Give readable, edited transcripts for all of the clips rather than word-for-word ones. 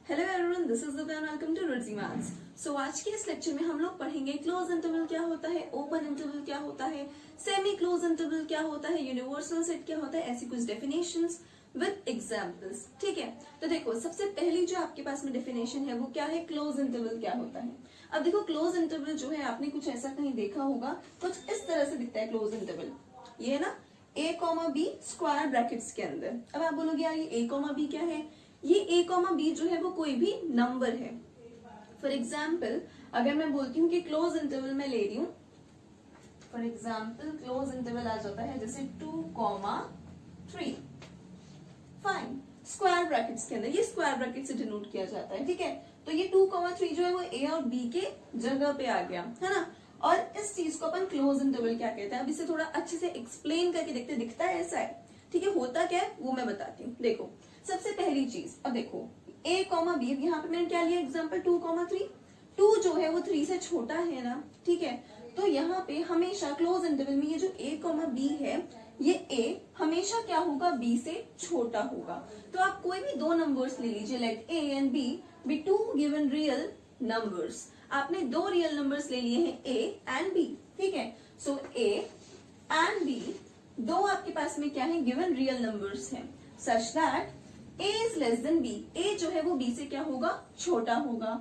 Hello everyone, this is Divya, welcome to Ruchi maths. So आज के इस लेक्चर में हम लोग पढ़ेंगे क्लोज इंटरवल क्या होता है, ओपन इंटरवल क्या होता है, सेमी क्लोज इंटरवल क्या होता है, यूनिवर्सल सेट क्या होता है, ऐसी कुछ डेफिनेशंस विद एग्जांपल्स। ठीक है, तो देखो सबसे पहली जो आपके पास में डेफिनेशन है वो क्या है, क्लोज इंटरवल क्या होता है। अब देखो क्लोज इंटरवल जो है आपने कुछ ऐसा कहीं देखा होगा, कुछ इस तरह से दिखता है क्लोज इंटरवल। ये है ना a comma B square brackets के अंदर। अब आप बोलोगे यार ये a कॉमा बी क्या है, ये a कॉमा बी जो है वो कोई भी नंबर है। फॉर एग्जाम्पल अगर मैं बोलती हूँ कि क्लोज इंटरवल में ले रही हूँ, फॉर एग्जाम्पल क्लोज इंटरवल आ जाता है जैसे 2,3, फाइन, स्क्वायर ब्रैकेट्स के अंदर, ये स्क्वायर ब्रैकेट से डिनोट किया जाता है। ठीक है, तो ये 2,3 जो है वो a और b के जगह पे आ गया है ना। और इस चीज को अपन क्लोज इंटरवल क्या कहते हैं, अब इसे थोड़ा अच्छे से एक्सप्लेन करके देखते, दिखता है ऐसा है। ठीक है, होता क्या है वो मैं बताती हूँ। देखो सबसे पहली चीज, अब देखो a कॉमा बी, यहाँ पे मैंने क्या लिया एग्जाम्पल 2,3, 2 जो है वो 3 से छोटा है ना। ठीक है, तो यहाँ पे हमेशा क्लोज इंटरवल में ये जो a कॉमा बी है, ये a हमेशा क्या होगा, b से छोटा होगा। तो आप कोई भी दो नंबर्स ले लीजिए, let a and b be two given real numbers. आपने दो रियल नंबर्स ले लिए हैं a एंड b। ठीक है, सो a एंड b दो आपके पास में क्या है, गिवन रियल नंबर्स हैं, such that a is less than b। a जो है वो b से क्या होगा, छोटा होगा।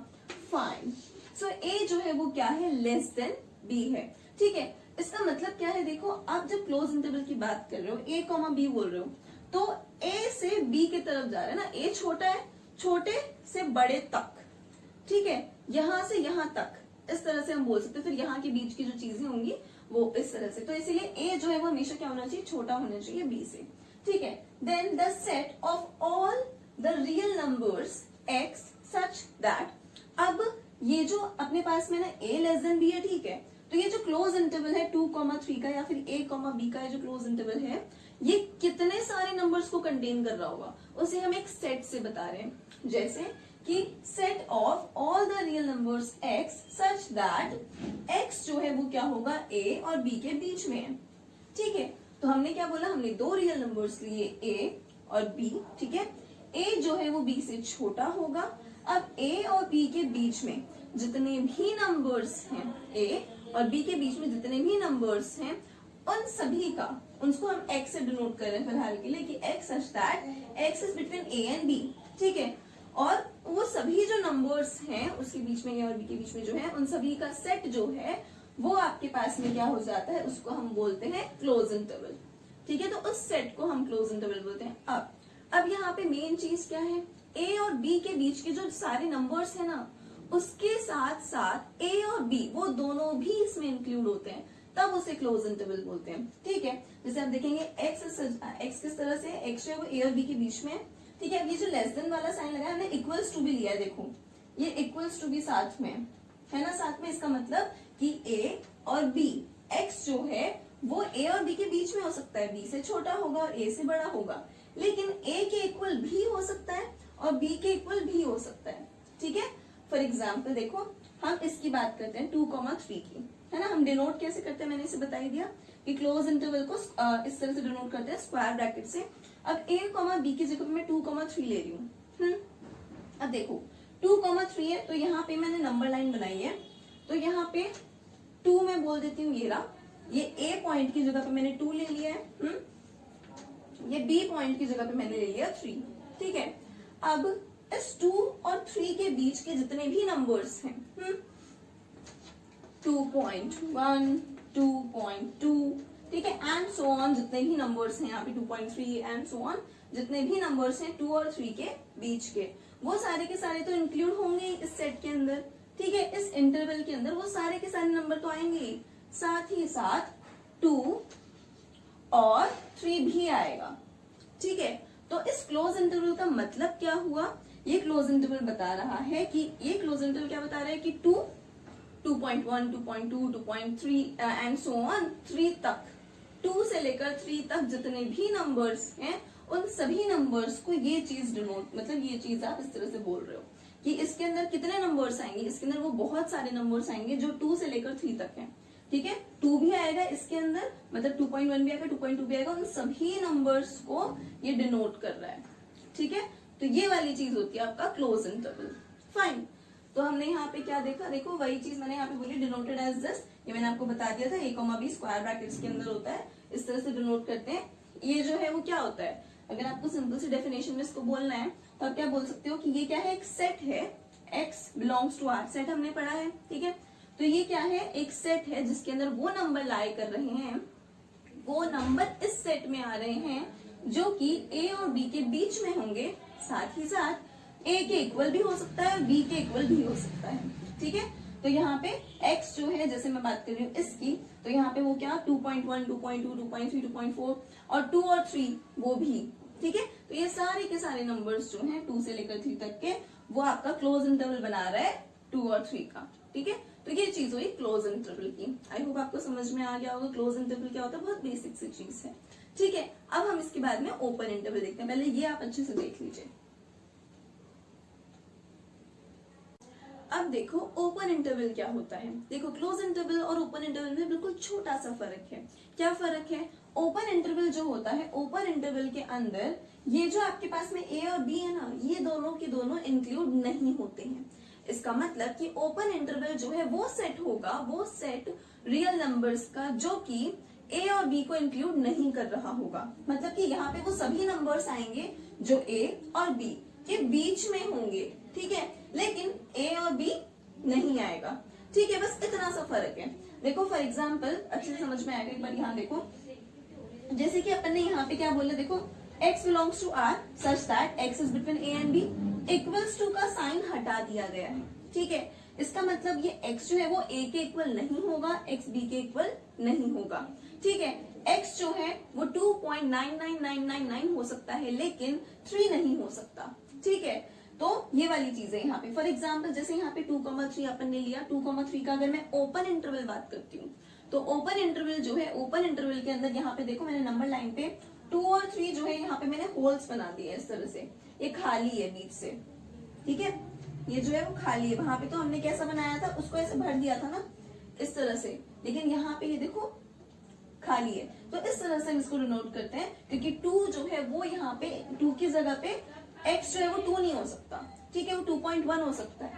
फाइन, सो a जो है वो क्या है, लेस देन b है। ठीक है, इसका मतलब क्या है, देखो आप जब क्लोज इंटरवल की बात कर रहे हो, a कॉमा b बोल रहे हो, तो a से b की तरफ जा रहा है ना, a छोटा है, छोटे से बड़े तक। ठीक है, यहां से यहां तक, इस तरह से हम बोल सकते हैं। फिर यहाँ के बीच की जो चीजें होंगी वो इस तरह से, तो इसीलिए a जो है वो हमेशा क्या होना चाहिए, छोटा होना चाहिए b से। ठीक है, then the set of all the real numbers x such that, अब ये जो अपने पास में ना a लेस देन b है। ठीक है, तो ये जो क्लोज इंटरवल है 2,3 का या फिर a, b का जो क्लोज इंटरवल है, ये कितने सारे नंबर्स को कंटेन कर रहा होगा, उसे हम एक सेट से बता रहे हैं। जैसे कि set of all the real numbers x such that x जो है वो क्या होगा, a और b के बीच में है। ठीक है, तो हमने क्या बोला, हमने दो रियल नंबर्स लिए a और b। ठीक है, a जो है वो b से छोटा होगा। अब a और b के बीच में जितने भी नंबर्स हैं, a और b के बीच में जितने भी नंबर्स हैं, उन सभी का, उनको हम x से डिनोट कर रहे हैं फिलहाल के लिए, कि x such that x is between a and b। ठीक है, और वो सभी जो नंबर्स हैं उसके बीच में, a और b के बीच में जो है, उन सभी का सेट जो है वो आपके पास में क्या हो जाता है, उसको हम बोलते हैं क्लोज इंटरवल। ठीक है, तो उस सेट को हम क्लोज इंटरवल बोलते हैं। अब यहाँ पे मेन चीज क्या है, a और b के बीच के जो सारे नंबर्स है ना, उसके साथ साथ a और b वो दोनों भी इसमें इंक्लूड होते हैं, तब उसे क्लोज इंटरवल बोलते हैं। ठीक है, जैसे आप देखेंगे x किस तरह से, x जो है वो a और b के बीच में। ठीक है, अब ये जो लेस देन वाला साइन लगा है, हमने इक्वल्स टू भी लिया है, देखो ये इक्वल्स टू भी साथ में है ना, साथ में, इसका मतलब कि a और b, x जो है वो a और b के बीच में हो सकता है, b से छोटा होगा और a से बड़ा होगा, लेकिन a के इक्वल भी हो सकता है और b के इक्वल भी हो सकता है। ठीक है, फॉर एग्जाम्पल देखो हम इसकी बात करते हैं 2,3 की, है ना। हम डिनोट कैसे करते हैं, मैंने इसे बता ही दिया कि क्लोज इंटरवल को इस तरह से डिनोट करते हैं, स्क्वायर ब्रैकेट से। अब a, b की जगह पे मैं 2,3 ले रही हूँ। अब देखो 2,3 है, तो यहाँ पे मैंने नंबर लाइन बनाई है, तो यहाँ पे 2 मैं बोल देती हूँ, ये रहा, ये a पॉइंट की जगह पे मैंने 2 ले लिया है, ये b पॉइंट की जगह पे मैंने ले लिया 3। ठीक है, अब इस 2 और 3 के बीच के जितने भी नंबर्स हैं, 2.1, 2.2, ठीक है, एंड सो ऑन, जितने भी नंबर्स हैं यहाँ पे 2.3 एंड सो ऑन, जितने भी नंबर्स हैं 2 और 3 के बीच के, वो सारे के सारे तो इंक्लूड होंगे इस सेट के अंदर। ठीक है, इस इंटरवल के अंदर वो सारे के सारे नंबर तो आएंगे, साथ ही साथ 2 और 3 भी आएगा। ठीक है, तो इस क्लोज इंटरवल का मतलब क्या हुआ, ये क्लोज इंटरवल बता रहा है कि, ये क्लोज इंटरवल क्या बता रहा है कि 2, 2.1, 2.2, 2.3 एंड सो ऑन 3 तक, 2 से लेकर 3 तक जितने भी नंबर्स हैं, उन सभी नंबर्स को ये चीज डिनोट, मतलब ये चीज आप इस तरह से बोल रहे हो कि इसके अंदर कितने नंबर्स आएंगे, इसके अंदर वो बहुत सारे नंबर्स आएंगे जो 2 से लेकर 3 तक हैं। ठीक है, 2 भी आएगा इसके अंदर, मतलब 2.1 भी आएगा, 2.2 भी आएगा, उन सभी नंबर्स को ये डिनोट कर रहा है। ठीक है, तो ये वाली चीज होती है आपका क्लोज इंटरवल। फाइन, तो हमने यहाँ पे क्या देखा, देखो वही चीज मैंने यहाँ पे बोली डिनोटेड एज दिस, ये मैंने आपको बता दिया था, a, b स्क्वायर ब्रैकेट्स के अंदर होता है, इस तरह से डिनोट करते हैं। ये जो है वो क्या होता है, अगर आपको सिंपल सी डेफिनेशन में इसको बोलना है तो आप क्या बोल सकते हो कि ये क्या है, एक सेट है, x belongs to r, set हमने पढ़ा है, ठीक है। तो ये क्या है, एक सेट है जिसके अंदर वो नंबर लाई कर रहे हैं, वो नंबर इस सेट में आ रहे हैं जो कि a और b के बीच में होंगे, साथ ही साथ a के इक्वल भी हो सकता है, b के इक्वल भी हो सकता है, ठीक है। तो यहाँ पे x जो है, जैसे मैं बात कर रही हूँ इसकी, तो यहाँ पे वो क्या 2.1, 2.2, 2.3, 2.4 और 2 और 3 वो भी, ठीक है। तो ये सारे के सारे नंबर्स जो हैं 2 से लेकर 3 तक के, वो आपका क्लोज इंटरवल बना रहा है 2 और 3 का, ठीक है। तो ये चीज हुई क्लोज इंटरवल की। आई होप आपको समझ में आ गया होगा क्लोज इंटरवल क्या होता है, बहुत बेसिक सी चीज है, ठीक है। अब हम इसके बाद में ओपन इंटरवल देखते हैं, पहले ये आप अच्छे से देख लीजिए। अब देखो ओपन इंटरवल क्या होता है। देखो क्लोज इंटरवल और ओपन इंटरवल में बिल्कुल छोटा सा फर्क है। क्या फर्क है, ओपन इंटरवल जो होता है, ओपन इंटरवल के अंदर ये जो आपके पास में a और b है ना, ये दोनों के दोनों इंक्लूड नहीं होते हैं। इसका मतलब कि ओपन इंटरवल जो है वो सेट होगा, वो सेट रियल नंबर्स का जो कि a और b को इंक्लूड नहीं कर रहा होगा। मतलब कि यहाँ पे वो सभी नंबर्स आएंगे जो a और b के बीच में होंगे, ठीक है, लेकिन a और b नहीं आएगा, ठीक है। बस इतना सा फर्क है। देखो फॉर एग्जाम्पल अच्छे से समझ में आएगा, एक बार यहाँ देखो, जैसे कि अपन ने यहाँ पे क्या बोला, देखो x belongs to r such that x is between a and b, equals to का साइन हटा दिया गया है, ठीक है। इसका मतलब ये x जो है वो a के इक्वल नहीं होगा, x b के इक्वल नहीं होगा, ठीक है। x जो है वो 2.99999 हो सकता है लेकिन 3 नहीं हो सकता, ठीक है। तो ये वाली चीज है यहाँ पे। फॉर एग्जाम्पल जैसे यहाँ पे 2,3 अपन ने लिया, 2,3 का अगर मैं ओपन इंटरवल बात करती हूँ तो ओपन इंटरवल जो है, ओपन इंटरवल के अंदर यहाँ पे देखो मैंने नंबर लाइन पे 2 और 3 जो है यहाँ पे मैंने होल्स बना दिए इस तरह से, ये खाली है बीच से, ठीक है। ये जो है वो खाली है, वहां पे तो हमने कैसा बनाया था, उसको ऐसे भर दिया था ना इस तरह से, लेकिन यहाँ पे ये देखो खाली है। तो इस तरह से हम इसको डिनोट करते हैं, क्योंकि 2 जो है वो यहाँ पे 2 की जगह पे x जो है वो 2 नहीं हो सकता, ठीक है, वो 2.1 हो सकता है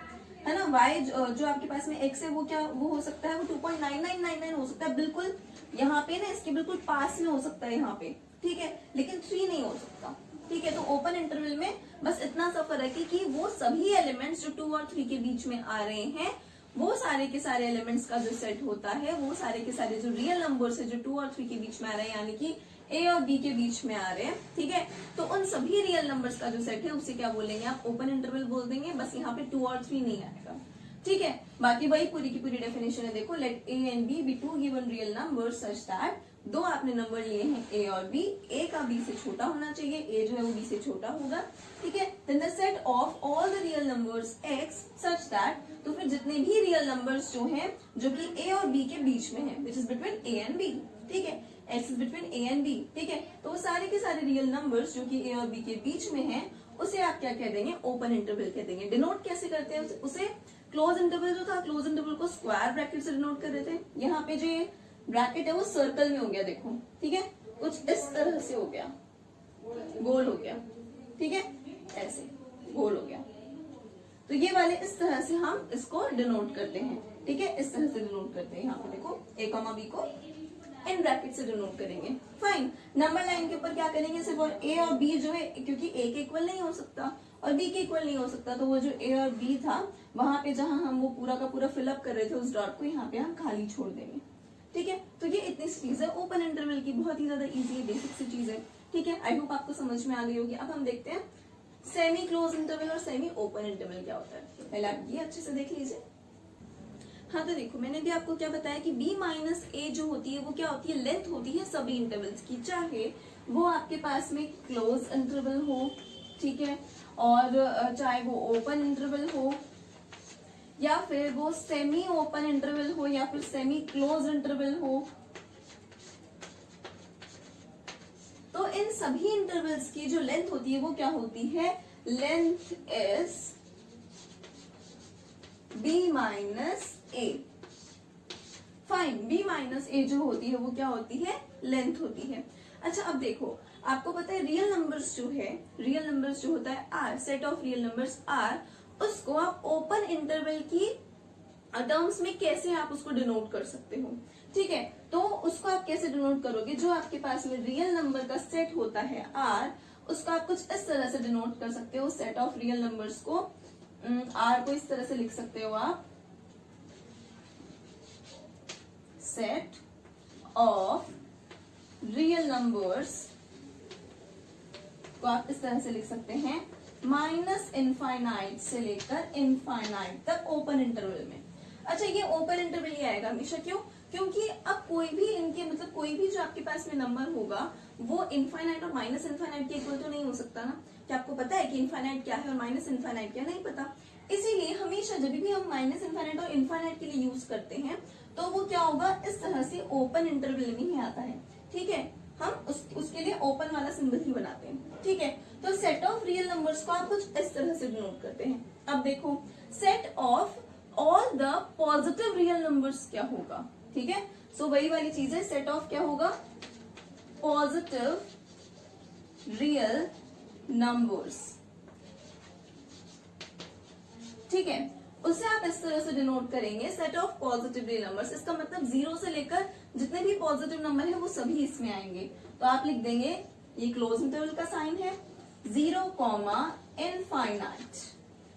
ना। y जो आपके पास में x है वो क्या वो हो सकता है, वो 2.9999 हो सकता है, बिल्कुल यहाँ पे ना इसके बिल्कुल पास में हो सकता है यहाँ पे, ठीक है, लेकिन 3 नहीं हो सकता, ठीक है। तो ओपन इंटरवल में बस इतना सा फर्क है कि वो सभी एलिमेंट्स जो 2 और 3 के बीच में आ रहे हैं, वो सारे के सारे एलिमेंट्स का जो सेट होता है, वो सारे के सारे जो रियल नंबर्स है जो 2 और 3 के बीच में आ रहे हैं, यानी कि a और b के बीच में आ रहे हैं, ठीक है। तो उन सभी रियल नंबर्स का जो सेट है उसे क्या बोलेंगे आप, ओपन इंटरवल बोल देंगे। बस यहाँ पे 2 और 3 नहीं आएगा, ठीक है। बाकी वही पूरी की पूरी डेफिनेशन है। देखो let a and b be 2 given real number such that, 2 आपने नंबर लिए हैं a और b, a का b से छोटा होना चाहिए, a जो है वो b से छोटा होगा, ठीक है। Then the set of all the real numbers x such that, तो फिर जितने भी रियल नंबर्स जो हैं जो कि a और b के बीच में है, which is between a and b, ठीक है, x is between a and b, ठीक है। तो वो सारे के सारे रियल नंबर्स जो कि a और b के बीच में हैं, उसे आप क्या कह देंगे, ओपन इंटरवल कह देंगे। डिनोट कैसे करते हैं उसे, क्लोज इंटरवल जो था, क्लोज इंटरवल को स्क्वायर ब्रैकेट से डिनोट कर देते हैं। यहाँ पे जो ये ब्रैकेट है वो सर्कल में हो गया, देखो, ठीक है, कुछ इस तरह से हो गया, गोल हो गया, ठीक है, ऐसे गोल हो गया। तो ये वाले इस तरह से हम इसको डिनोट करते हैं, ठीक है, इस तरह से डिनोट करते हैं। यहाँ पे देखो a, b को इन ब्रैकेट से डिनोट करेंगे। फाइन, नंबर लाइन के ऊपर क्या करेंगे, सिर्फ और a और b जो है, क्योंकि a के इक्वल नहीं हो सकता और b के इक्वल नहीं हो सकता, तो वो जो a और b था वहां पे जहां हम वो पूरा का पूरा फिलअप कर रहे थे उस डॉट को यहाँ पे हम खाली छोड़ देंगे, ठीक है। तो ये इतनी सी चीज है ओपन इंटरवल की, बहुत ही ज्यादा इजी बेसिक सी चीज है, ठीक है। आई होप आपको समझ में आ गई होगी। अब हम देखते हैं सेमी क्लोज इंटरवल और सेमी ओपन इंटरवल क्या होता है। पहले आप ये अच्छे से देख लीजिए। हाँ तो देखो मैंने भी आपको क्या बताया कि b माइनस a जो होती है वो क्या होती है, लेंथ होती है सभी इंटरवल्स की, चाहे वो आपके पास में क्लोज इंटरवल हो, ठीक है, और चाहे वो ओपन इंटरवल हो, या फिर वो सेमी ओपन इंटरवल हो, या फिर सेमी क्लोज इंटरवल हो। तो इन सभी इंटरवल्स की जो लेंथ होती है वो क्या होती है, length is b minus a। Fine, b minus a जो होती है वो क्या होती है, लेंथ होती है। अच्छा अब देखो, आपको पता है रियल नंबर्स जो होता है R, set of real numbers R, उसको आप ओपन इंटरवल की टर्म्स में कैसे आप उसको डिनोट कर सकते हो। ठीक है, तो उसको आप कैसे डिनोट करोगे, जो आपके पास में रियल नंबर का सेट होता है आर, उसको आप कुछ इस तरह से डिनोट कर सकते हो। सेट ऑफ रियल नंबर्स को, आर को इस तरह से लिख सकते हो आप, सेट ऑफ रियल नंबर्स को आप इस तरह से लिख सकते हैं, माइनस इनफाइनाइट से लेकर इनफाइनाइट तक ओपन इंटरवल में। अच्छा, ये ओपन इंटरवल ही आएगा हमेशा, क्यों? क्योंकि अब कोई भी इनके मतलब कोई भी जो आपके पास में नंबर होगा वो इनफाइनाइट और माइनस इनफाइनाइट के इक्वल तो नहीं हो सकता ना। क्या आपको पता है कि इनफाइनाइट क्या है और माइनस इनफाइनाइट क्या? नहीं पता। इसीलिए हमेशा जब भी हम माइनस इनफाइनाइट और इनफाइनाइट के लिए यूज करते हैं तो वो क्या होगा, इस तरह से ओपन इंटरवल में ही आता है। ठीक है, हम उसके लिए ओपन वाला सिंबल ही बनाते हैं। ठीक है, तो सेट ऑफ रियल नंबर्स को आप कुछ इस तरह से डिनोट करते हैं। अब देखो, set of all the positive real numbers क्या होगा। ठीक है, सो वही वाली चीज है, सेट ऑफ क्या होगा, पॉजिटिव रियल नंबर्स। ठीक है, उसे आप इस तरह से डिनोट करेंगे, set of positive real numbers. इसका मतलब 0 से लेकर जितने भी पॉजिटिव नंबर है वो सभी इसमें आएंगे। तो आप लिख देंगे, ये क्लोज इंटरवल का साइन है, 0, इनफाइनाइट।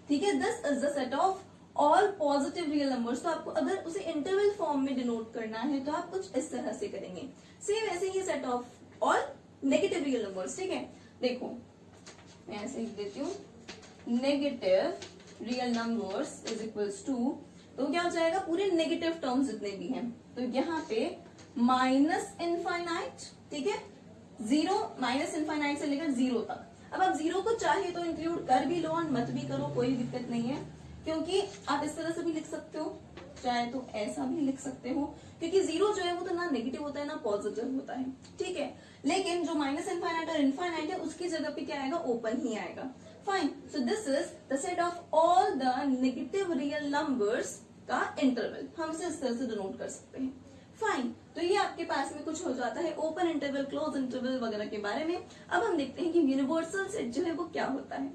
ठीक है, this is the set of all positive real numbers. तो आपको अगर उसे इंटरवल फॉर्म में डिनोट करना है तो आप कुछ इस तरह से करेंगे। सेम ऐसे ही set of all negative real numbers. ठीक है, देखो मैं ऐसे लिख देती हूँ, negative real numbers is equals to, तो क्या हो जाएगा, पूरे नेगेटिव टर्म्स जितने भी हैं, तो यहाँ पे माइनस इनफाइनाइट। ठीक है, 0 माइनस इनफाइनाइट से लेकर 0 तक। अब आप 0 को चाहे तो इंक्लूड कर भी लो और मत भी करो, कोई दिक्कत नहीं है, क्योंकि आप इस तरह से भी लिख सकते हो, चाहे तो ऐसा भी लिख सकते हो, क्योंकि 0 जो है वो तो ना नेगेटिव होता है ना पॉजिटिव होता है। ठीक है, लेकिन जो माइनस इनफाइनाइट और इनफाइनाइट है उसकी जगह पे क्या आएगा, ओपन ही आएगा। Fine, so this is the set of all the negative real numbers का इंटरवल, हम इसे इस तरह से डिनोट कर सकते हैं। फाइन, तो ये आपके पास में कुछ हो जाता है ओपन इंटरवल, क्लोज इंटरवल वगैरह के बारे में। अब हम देखते हैं कि यूनिवर्सल सेट जो है वो क्या होता है।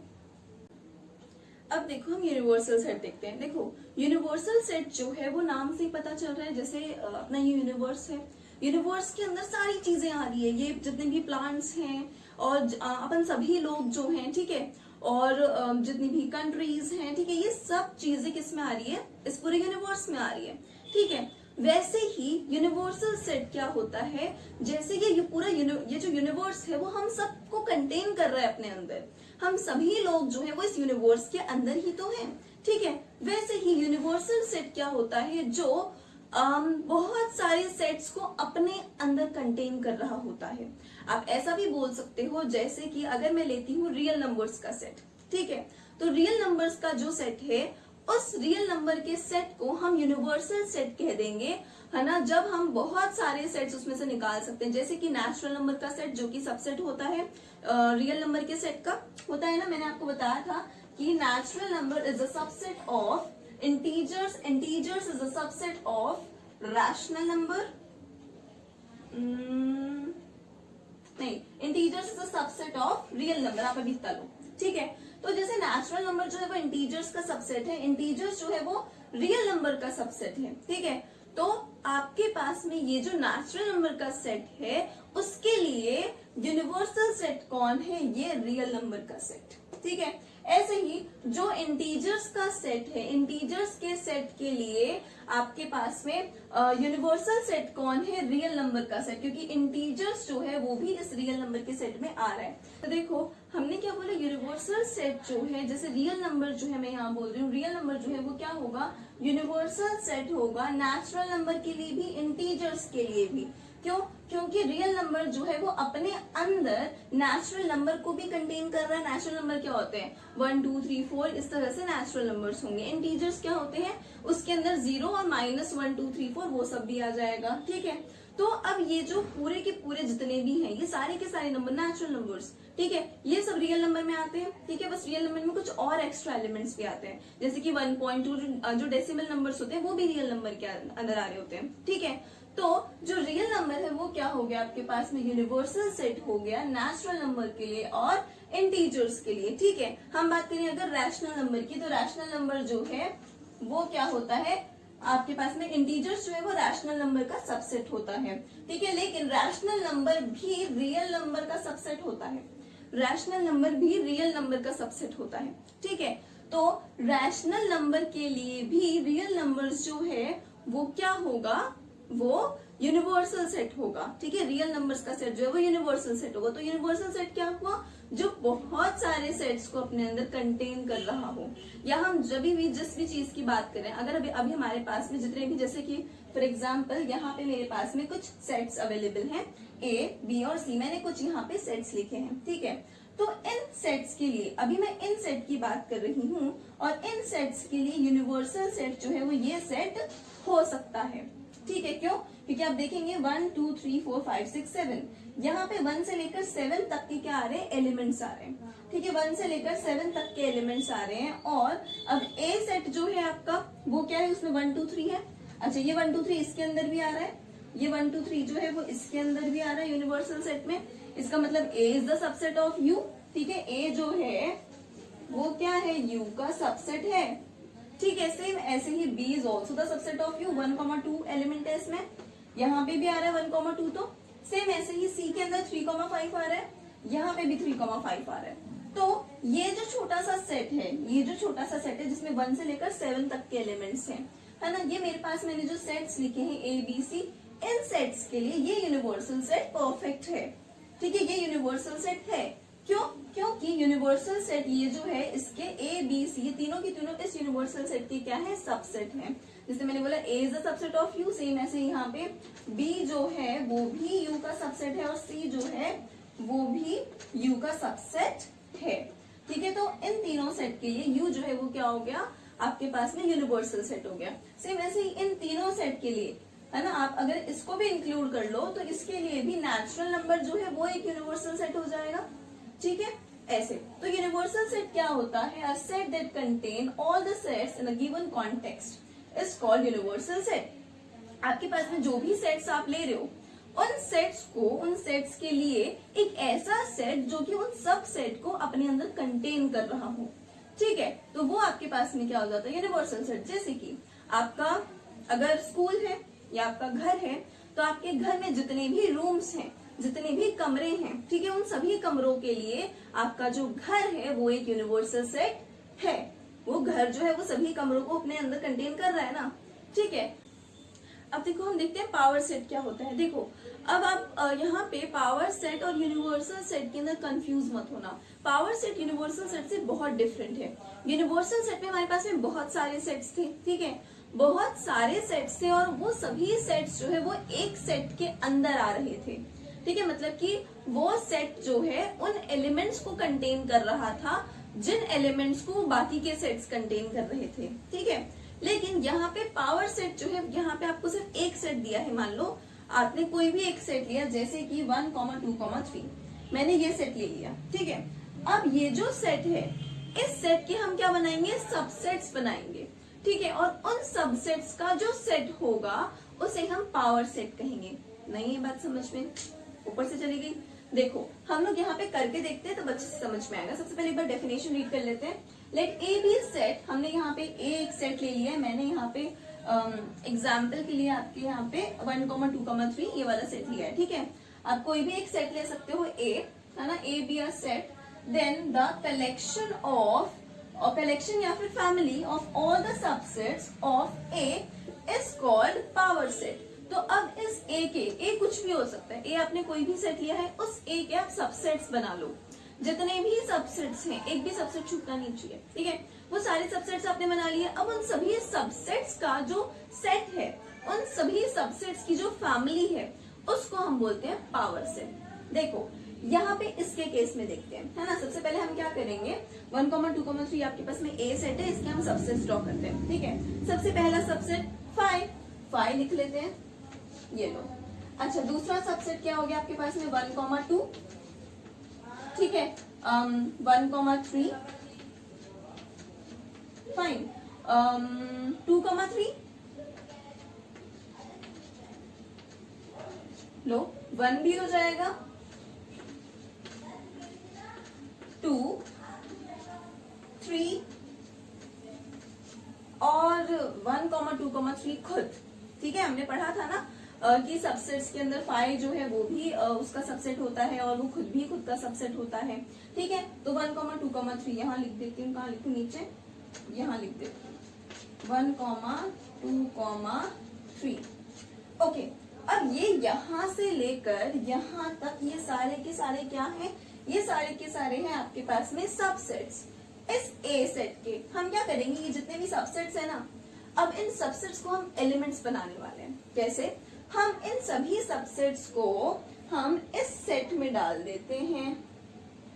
अब देखो हम यूनिवर्सल सेट देखते हैं। देखो यूनिवर्सल सेट जो है वो नाम से ही पता चल रहा है, जैसे अपना ये यूनिवर्स है, यूनिवर्स के अंदर सारी चीजें आ रही है, ये जितने भी प्लांट्स हैं और अपन सभी लोग जो हैं, ठीक है, और जितनी भी कंट्रीज हैं, ठीक है, ये सब चीजें किस में आ रही है, इस पूरे यूनिवर्स में आ रही है। ठीक है, वैसे ही यूनिवर्सल सेट क्या होता है, जैसे ये पूरा ये जो यूनिवर्स है वो हम सबको कंटेन कर रहा है अपने अंदर, हम सभी लोग जो है वो इस यूनिवर्स के अंदर ही तो हैं। ठीक है, वैसे ही यूनिवर्सल सेट क्या होता है, जो बहुत सारे सेट्स को अपने अंदर कंटेन कर रहा होता है। आप ऐसा भी बोल सकते हो जैसे कि अगर मैं लेती हूँ रियल नंबर्स का सेट, ठीक है, तो रियल नंबर्स का जो सेट है उस रियल नंबर के सेट को हम यूनिवर्सल सेट कह देंगे, है ना, जब हम बहुत सारे सेट्स उसमें से निकाल सकते हैं, जैसे कि नेचुरल नंबर का सेट जो कि सबसेट होता है रियल नंबर के सेट का होता है ना। मैंने आपको बताया था कि natural number is a subset of integers, integers is a subset of rational number, नहीं, integers is a subset of real number, आप अभी लो। ठीक है, तो जैसे नेचुरल नंबर जो है वो इंटीजर्स का सबसेट है, इंटीजर्स जो है वो रियल नंबर का सबसेट है। ठीक है, तो आपके पास में ये जो नेचुरल नंबर का सेट है उसके लिए यूनिवर्सल सेट कौन है, ये रियल नंबर का सेट। ठीक है, ऐसे ही जो इंटीजर्स का सेट है, इंटीजर्स के सेट के लिए आपके पास में यूनिवर्सल सेट कौन है, रियल नंबर का सेट, क्योंकि इंटीजर्स जो है वो भी इस रियल नंबर के सेट में आ रहा है। तो देखो हमने क्या बोला, यूनिवर्सल सेट जो है, जैसे रियल नंबर जो है, मैं यहाँ बोल रही हूँ रियल नंबर जो है वो क्या होगा, यूनिवर्सल सेट होगा, नेचुरल नंबर के लिए भी, इंटीजर्स के लिए भी। क्यों? क्योंकि रियल नंबर जो है वो अपने अंदर नेचुरल नंबर को भी कंटेन कर रहा है। नेचुरल नंबर क्या होते हैं, 1 2 3 4 इस तरह से नेचुरल नंबर्स होंगे। इंटीजर्स क्या होते हैं, उसके अंदर 0 और -1 2 3 4 वो सब भी आ जाएगा। ठीक है, तो अब ये जो पूरे के पूरे जितने भी हैं, ये सारे के सारे नंबर नेचुरल नंबर्स, ठीक है, ये सब रियल नंबर में आते हैं। ठीक है, बस रियल नंबर में कुछ और एक्स्ट्रा एलिमेंट्स भी आते हैं, जैसे कि 1.2 जो डेसिमल नंबर्स होते हैं वो भी रियल नंबर के अंदर आ रहे होते हैं। ठीक है, तो जो रियल नंबर है वो क्या हो गया आपके पास में, यूनिवर्सल सेट हो गया नेचुरल नंबर के लिए और इंटीजर्स के लिए। ठीक है, हम बात करें अगर रैशनल नंबर की, तो रैशनल नंबर जो है वो क्या होता है आपके पास में, इंटीजर्स जो है वो रैशनल नंबर का सबसेट होता है। ठीक है, लेकिन रैशनल नंबर भी रियल नंबर का सबसेट होता है, रैशनल नंबर भी रियल नंबर का सबसेट होता है। ठीक है, तो रैशनल नंबर के लिए भी रियल नंबर्स जो है वो क्या होगा, वो यूनिवर्सल सेट होगा। ठीक है, रियल नंबर्स का सेट जो है वो यूनिवर्सल सेट होगा। तो यूनिवर्सल सेट क्या हुआ, जो बहुत सारे सेट्स को अपने अंदर कंटेन कर रहा हो। या हम जब भी जिस भी चीज की बात करें, अगर अभी हमारे पास में जितने भी, जैसे कि फॉर एग्जांपल यहाँ पे मेरे पास में कुछ सेट्स अवेलेबल हैं, ए, बी और सी, मैंने कुछ यहाँ पे सेट्स लिखे हैं। ठीक है, तो इन सेट्स के लिए अभी मैं इन सेट की बात कर रही हूँ, और इन सेट्स के लिए यूनिवर्सल सेट जो है वो ये सेट हो सकता है। ठीक है, क्यों, क्योंकि आप देखेंगे 1 2 3 4 5 6 7, यहाँ पे 1 से लेकर 7 तक के क्या आ रहे हैं, एलिमेंट्स आ रहे हैं। ठीक है, 1 से लेकर 7 तक के एलिमेंट्स आ रहे हैं। और अब ए सेट जो है आपका वो क्या है, उसमें 1 2 3 है। अच्छा, ये 1 2 3 इसके अंदर भी आ रहा है, ये 1 2 3 जो है वो इसके अंदर भी आ रहा है यूनिवर्सल सेट में। इसका मतलब A is the subset of U. ठीक है, ए जो है वो क्या है, यू का सबसेट है। ठीक है, सेम ऐसे ही B is also the subset of U, 1,2 element है इसमें, यहाँ पे भी आ रहा है 1,2। तो सेम ऐसे ही सी के अंदर 3,5 आ रहा है, यहाँ पे भी 3,5 आ रहा है। तो ये जो छोटा सा सेट है, ये जो छोटा सा सेट है जिसमें 1 से लेकर 7 तक के एलिमेंट्स हैं, है ना, ये मेरे पास मैंने जो सेट्स लिखे हैं A B C, in sets के लिए ये यूनिवर्सल सेट परफेक्ट है। ठीक है, ये यूनिवर्सल सेट है। क्यों, क्योंकि यूनिवर्सल सेट ये जो है इसके ए बी सी, ये तीनों की तीनों इस यूनिवर्सल सेट के क्या है, सबसेट है। जैसे मैंने बोला A is the subset of U, same ऐसे यहाँ पे बी जो है वो भी यू का सबसेट है, और सी जो है वो भी यू का सबसेट है। ठीक है, तो इन तीनों सेट के लिए यू जो है वो क्या हो गया आपके पास में, यूनिवर्सल सेट हो गया। सेम ऐसे ही इन तीनों सेट के लिए, है ना, आप अगर इसको भी इंक्लूड कर लो तो इसके लिए भी नेचुरल नंबर जो है वो एक यूनिवर्सल सेट हो जाएगा। ठीक है, ऐसे तो यूनिवर्सल सेट क्या होता है, a set that contain all the sets in a given context is called universal set. आपके पास में जो भी सेट्स आप ले रहे हो, उन सेट्स के लिए एक ऐसा सेट जो कि उन सब सेट को अपने अंदर कंटेन कर रहा हो। ठीक है, तो वो आपके पास में क्या हो जाता है, यूनिवर्सल सेट। जैसे कि आपका अगर स्कूल है या आपका घर है, तो आपके घर में जितने भी रूम्स हैं, जितने भी कमरे हैं, ठीक है, उन सभी कमरों के लिए आपका जो घर है वो एक यूनिवर्सल सेट है। वो घर जो है वो सभी कमरों को अपने अंदर कंटेन कर रहा है ना। ठीक है, अब देखो हम देखते हैं पावर सेट क्या होता है। देखो अब आप यहाँ पे पावर सेट और यूनिवर्सल सेट के अंदर कंफ्यूज मत होना। पावर सेट यूनिवर्सल सेट से बहुत डिफरेंट है। यूनिवर्सल सेट में हमारे पास में बहुत सारे सेट्स थे, ठीक है, बहुत सारे सेट्स थे, और वो सभी सेट्स जो है वो एक सेट के अंदर आ रहे थे। ठीक है, मतलब कि वो सेट जो है उन एलिमेंट्स को कंटेन कर रहा था जिन एलिमेंट्स को बाकी के सेट्स कंटेन कर रहे थे। ठीक है, लेकिन यहाँ पे पावर सेट जो है, यहाँ पे आपको सिर्फ एक सेट दिया है। मान लो आपने कोई भी एक सेट लिया, जैसे कि 1, 2, 3, मैंने ये सेट ले लिया। ठीक है, अब ये जो सेट है, इस सेट के हम क्या बनाएंगे, सबसेट्स बनाएंगे। ठीक है, और उन सबसेट्स का जो सेट होगा उसे हम पावर सेट कहेंगे। नहीं, ये बात समझ में ऊपर से चली गई। देखो हम लोग यहाँ पे करके देखते हैं तो बच्चे से समझ में आएगा। सबसे पहले एक बार डेफिनेशन रीड कर लेते हैं। लेट ए बी सेट, हमने यहाँ पे ए एक सेट ले लिया है। मैंने यहाँ पे एग्जाम्पल के लिए आपके यहाँ पे 1, 2, 3 ये वाला सेट लिया है। ठीक है, आप कोई भी एक सेट ले सकते हो, ए है ना, A be a set, then the collection या फिर family of all the subsets of A is called power set. तो अब इस ए के, ए कुछ भी हो सकता है, ए आपने कोई भी सेट लिया है, उस ए के आप सबसेट्स बना लो। जितने भी सबसेट्स हैं, एक भी सबसेट छूटना नहीं चाहिए। ठीक है, वो सारे सबसेट्स आपने बना लिए। अब उन सभी सबसेट्स का जो सेट है, उन सभी सबसेट्स की जो फैमिली है, उसको हम बोलते हैं पावर सेट। देखो यहाँ पे इसके केस में देखते हैं, है ना। सबसे पहले हम क्या करेंगे, 1, 2, 3 आपके पास में ए सेट है, इसके हम सबसेट्स ड्रॉ करते हैं। ठीक है, सबसे पहला सबसेट 5 लिख लेते हैं, ये लो। अच्छा, दूसरा सबसेट क्या हो गया आपके पास में, 1, 2, ठीक है, 1, 3, फाइन, 2, 3, लो 1 भी हो जाएगा, 2, 3 और 1, 2, 3 खुद। ठीक है, हमने पढ़ा था ना कि सबसेट्स के अंदर 5 जो है वो भी उसका सबसेट होता है और वो खुद भी खुद का सबसेट होता है। ठीक है, तो 1, 2, 3 यहाँ लिख देती हूँ। कहाँ लिखूं? नीचे यहाँ लिख देती हूँ 1, 2, 3। ओके, अब ये यहाँ से लेकर यहाँ तक ये सारे के सारे क्या हैं? ये सारे के सारे हैं आपके पास में सबसेट्स। इस ए सेट के हम क्या करेंगे, ये जितने भी सबसेट्स है ना, अब इन सबसेट्स को हम एलिमेंट्स बनाने वाले हैं। कैसे? हम इन सभी सबसेट्स को हम इस सेट में डाल देते हैं।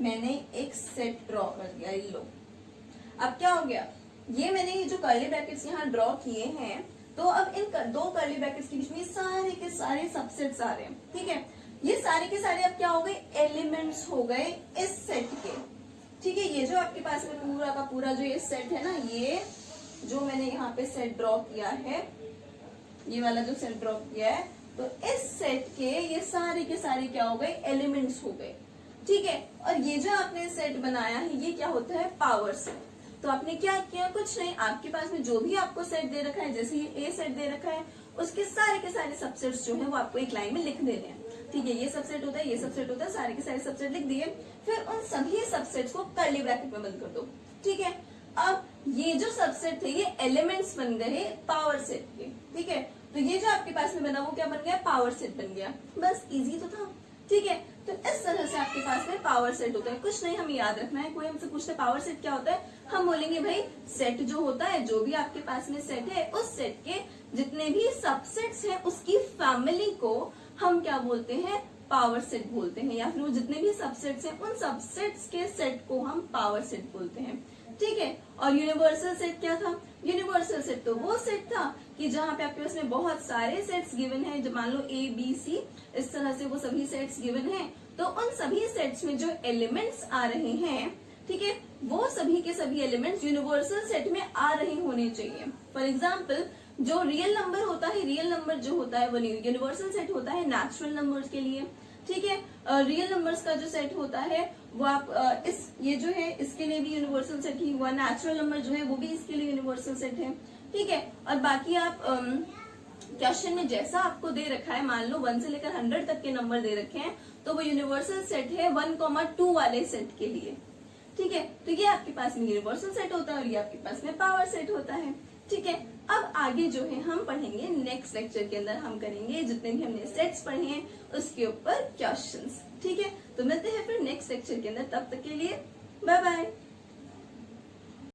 मैंने एक सेट ड्रॉ कर दिया, ये लो। अब क्या हो गया, ये मैंने ये जो कर्ली ब्रैकेट्स यहाँ ड्रॉ किए हैं, तो अब इन दो कर्ली ब्रैकेट्स के बीच में सारे के सारे सबसेट्स आ रहे हैं। ठीक है, ये सारे के सारे अब क्या हो गए? एलिमेंट्स हो गए इस सेट के। ठीक है, ये जो आपके पास में पूरा का पूरा जो ये सेट है ना, ये जो मैंने यहाँ पे सेट ड्रॉ किया है, ये वाला जो सेट ड्रॉ किया है, तो इस सेट के ये सारे के सारे क्या हो गए? एलिमेंट्स हो गए। ठीक है, और ये जो आपने सेट बनाया है, ये क्या होता है? Power set. तो आपने क्या किया? कुछ नहीं, आपके पास में जो भी आपको सेट दे रखा है, जैसे ये ए सेट दे रखा है, उसके सारे के सारे सबसेट्स जो है वो आपको एक लाइन में लिख देने हैं। ठीक है, ये सबसेट होता है, ये सबसेट होता है, सारे के सारे सबसेट लिख दिए। फिर उन सभी सबसेट्स को कर्ली ब्रैकेट में बंद कर दो। ठीक है, अब ये जो सबसेट थे ये एलिमेंट्स बन गए पावर सेट के। ठीक है, तो ये जो आपके पास में बना वो क्या बन गया? पावर सेट बन गया। बस इजी तो था। ठीक है, तो इस तरह से आपके पास में पावर सेट होता है। कुछ नहीं, हमें याद रखना है। कोई हमसे पूछते पावर सेट क्या होता है, हम बोलेंगे भाई सेट जो होता है, जो भी आपके पास में सेट है, उस सेट के जितने भी सबसेट्स हैं उसकी फैमिली को हम क्या बोलते हैं? पावर सेट बोलते हैं। या फिर वो जितने भी सबसेट्स हैं उन सबसेट्स के सेट को हम पावर सेट बोलते हैं। ठीक है, और यूनिवर्सल सेट क्या था? यूनिवर्सल सेट तो वो सेट था कि जहां पे आपके पास में बहुत सारे सेट्स गिवन हैं, जो मान लो ए बी सी, इस तरह से वो सभी सेट्स गिवन हैं, तो उन सभी सेट्स में जो एलिमेंट्स आ रहे हैं, ठीक है, वो सभी के सभी एलिमेंट्स यूनिवर्सल सेट में आ रहे होने चाहिए। फॉर एग्जाम्पल, जो रियल नंबर होता है, रियल नंबर जो होता है वो यूनिवर्सल सेट होता है नेचुरल नंबर्स के लिए। ठीक है, रियल नंबर्स का जो सेट होता है वो आप इस ये जो है इसके लिए भी यूनिवर्सल सेट ही हुआ। नेचुरल नंबर जो है वो भी इसके लिए यूनिवर्सल सेट है। ठीक है, और बाकी आप क्वेश्चन में जैसा आपको दे रखा है, मान लो 1 से लेकर 100 तक के नंबर दे रखे हैं, तो वो यूनिवर्सल सेट है 1,2 वाले सेट के लिए। ठीक है, तो ये आपके पास में यूनिवर्सल सेट होता है और ये आपके पास में पावर सेट होता है। ठीक है, अब आगे जो है हम पढ़ेंगे नेक्स्ट लेक्चर के अंदर, हम करेंगे जितने भी हमने सेट्स पढ़े हैं उसके ऊपर क्वेश्चंस। ठीक है, तो मिलते हैं फिर नेक्स्ट लेक्चर के अंदर, तब तक के लिए बाय बाय।